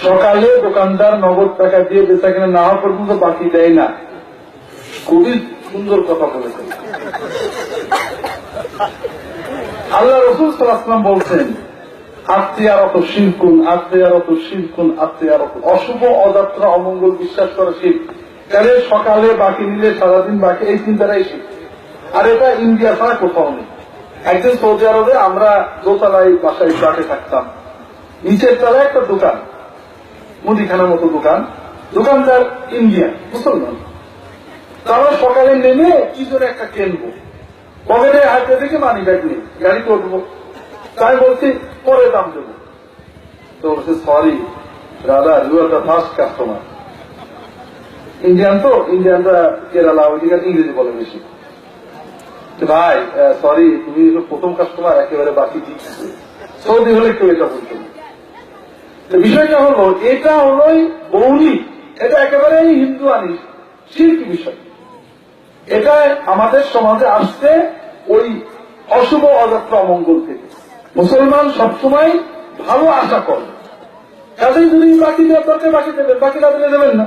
সকালে দোকানদার নগদ টাকা দিয়ে বেচা কিনা না হওয়া পর্যন্ত বাকি দেয় না। খুবই সুন্দর কথা বলেছেন। আল্লাহ রাসূল সাল্লাল্লাহু আলাইহি ওয়াসাল্লাম বলছেন, আত্মীয়ারত শিরকুন, আত্মীয়ারত শিরকুন, আত্মীয়ারত, অশুভ অযাত্রা অমঙ্গল বিশ্বাস করা শিরক। তাহলে সকালে বাকি নিলে সারাদিন বাকি, এই চিন্তাটাই শিরক। আর এটা ইন্ডিয়া ছাড়া কোথাও নেই। একদিন সৌদি আরবে আমরা দোতলায় বাসায় ফ্ল্যাটে থাকতাম, নিচের তলায় একটা দোকান, মুদিখানার মতো দোকান, দোকানদার ইন্ডিয়ান মুসলমান। তারা সকালে নেমে কি করে একটা কিনবো, পকেটে হাতে থেকে মানি ব্যাগ নেই, গাড়িতে উঠবো, তাই বলছি পরে দাম দেবো। তো বলছে, সরি দাদা, you are the first customer. Indian তো, ইন্ডিয়ানরা কেরালা ওইদিকে ইংরেজি বলে বেশি। ভাই সরি, তুমি প্রথম কাস্টমার, একেবারে বাকি দিচ্ছে। সৌদি হলে কেউ এটা বলতো না। বিষয়টা হলো, এটা হলোই বৌলি, এটা একেবারে হিন্দু আনিস শিরক বিষয়। এটা আমাদের সমাজে আসছে ওই অশুভ অযাত্রা অমঙ্গল থেকে। মুসলমান সবসময় ভালো আশা করে, কাজেই যদি বাকি দেওয়ার দরকার বাকি দেবেন, বাকি না দিলে দেবেন না।